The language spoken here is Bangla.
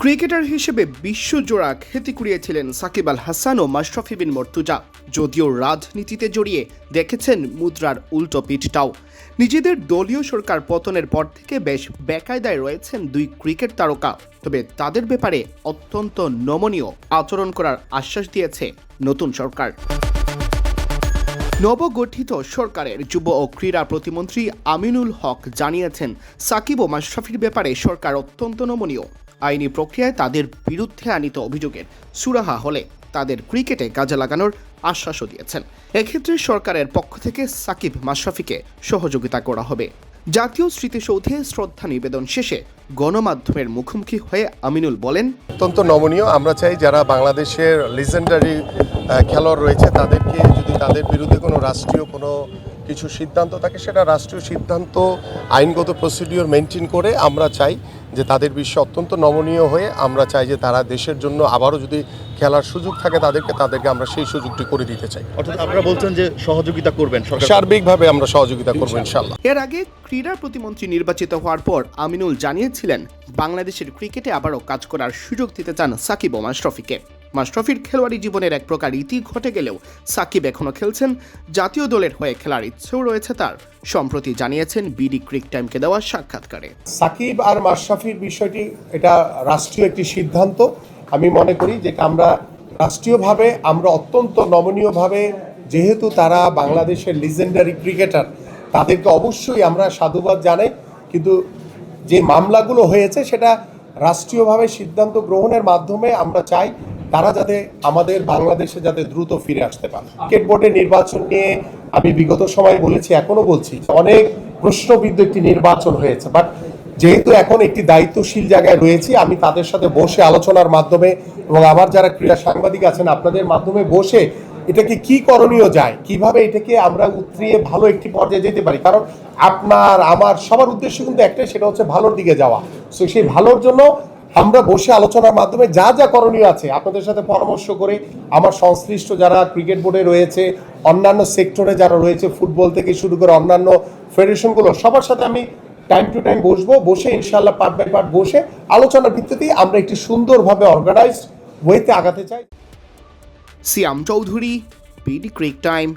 ক্রিকেটার হিসেবে বিশ্বজোড়া খ্যাতি কুড়িয়েছিলেন সাকিব আল হাসান ও মাশরাফি বিন মর্তুজা। যদিও রাজনীতিতে জড়িয়ে দেখেছেন মুদ্রার উল্টো পিঠটাও। নিজেদের দলীয় সরকার পতনের পর থেকে বেশ বেকায়দায় রয়েছেন দুই ক্রিকেট তারকা। তবে তাদের ব্যাপারে অত্যন্ত নমনীয় আচরণ করার আশ্বাস দিয়েছে নতুন সরকার। নবগঠিত সরকারের যুব ও ক্রীড়া প্রতিমন্ত্রী আমিনুল হক জানিয়েছেন, সাকিব ও মাশরাফির ব্যাপারে সরকার অত্যন্ত নমনীয়। আইনি প্রক্রিয়ায় তাদের বিরুদ্ধে আনিত অভিযোগের সুরাহা হলে তাদের ক্রিকেটে কাজে লাগানোর আশ্বাসও দিয়েছেন। এক্ষেত্রে সরকারের পক্ষ থেকে সাকিব মাশরাফিকে সহযোগিতা করা হবে। জাতীয় স্মৃতিসৌধে শ্রদ্ধা নিবেদন শেষে গণমাধ্যমের মুখোমুখি হয়ে আমিনুল বলেন, অত্যন্ত নমনীয়। আমরা চাই যারা বাংলাদেশের লিজেন্ডারি খেলোয়াড় রয়েছে তাদেরকে যদি তাদের বিরুদ্ধে কোনো রাষ্ট্রীয় কোনো কিছু সিদ্ধান্ত থাকে, সেটা রাষ্ট্রীয় সিদ্ধান্ত আইনগত প্রসিডিওর মেনটেন করে আমরা চাই যে তাদের বিষয়ে অত্যন্ত নমনীয় হয়ে আমরা চাই যে তারা দেশের জন্য আবারও যদি খেলার সুযোগ থাকে তাদেরকে আমরা সেই সুযোগটি করে দিতে চাই। অর্থাৎ আপনারা বলছেন যে সহযোগিতা করবেন, সার্বিকভাবে আমরা সহযোগিতা করবো ইনশাআল্লাহ। এর আগে ক্রীড়া প্রতিমন্ত্রী নির্বাচিত হওয়ার পর আমিনুল জানিয়েছিলেন, বাংলাদেশের ক্রিকেটে আবারও কাজ করার সুযোগ দিতে চান সাকিব ও মাশরাফিকে। মাশরাফির খেলোয়াড়ি জীবনের এক প্রকার ইতি ঘটে গেলেও সাকিব এখনও খেলছেন, জাতীয় দলের হয়ে খেলার ইচ্ছেও রয়েছে তার। সম্প্রতি জানিয়েছেন বিডি ক্রিক টাইমকে দেওয়া সাক্ষাৎকারে, সাকিব আর মাশরাফির বিষয়টি এটা রাষ্ট্রীয় একটি সিদ্ধান্ত। আমি মনে করি যে আমরা রাষ্ট্রীয়ভাবে আমরা অত্যন্ত নমনীয়ভাবে, যেহেতু তারা বাংলাদেশের লিজেন্ডারি ক্রিকেটার, তাদেরকে অবশ্যই আমরা সাধুবাদ জানাই। কিন্তু যে মামলাগুলো হয়েছে সেটা রাষ্ট্রীয়ভাবে সিদ্ধান্ত গ্রহণের মাধ্যমে আমরা চাই তারা যাতে আমাদের বাংলাদেশে যাতে দ্রুত ফিরে আসতে পারে। ক্রিকেট বোর্ডের নির্বাচন নিয়ে আমি বিগত সময় বলেছি, এখনো বলছি, অনেক প্রশ্নবিদ্ধ একটি নির্বাচন হয়েছে। বাট যেহেতু এখন একটি দায়িত্বশীল জায়গায় রয়েছি, আমি তাদের সাথে বসে আলোচনার মাধ্যমে এবং আমার যারা ক্রীড়া সাংবাদিক আছেন আপনাদের মাধ্যমে বসে এটাকে কি করণীয় যায়, কিভাবে এটাকে আমরা উতরিয়ে ভালো একটি পর্যায়ে যেতে পারি। কারণ আপনার আমার সবার উদ্দেশ্য কিন্তু একটাই, সেটা হচ্ছে ভালোর দিকে যাওয়া। সো সেই ভালোর জন্য আমরা বসে আলোচনার মাধ্যমে যা যা করণীয় আছে আপনাদের সাথে পরামর্শ করে আমার সংশ্লিষ্ট যারা ক্রিকেট বোর্ডে রয়েছে, অন্যান্য সেক্টরে যারা রয়েছে, ফুটবল থেকে শুরু করে অন্যান্য ফেডারেশনগুলো, সবার সাথে আমি টাইম টু টাইম বসে ইনশাআল্লাহ পার্ট বাই পার্ট বসে আলোচনার ভিত্তিতেই আমরা একটি সুন্দরভাবে অর্গানাইজড ওয়েতে আগাতে চাই। সিয়াম চৌধুরী, বিডি ক্রিক টাইম।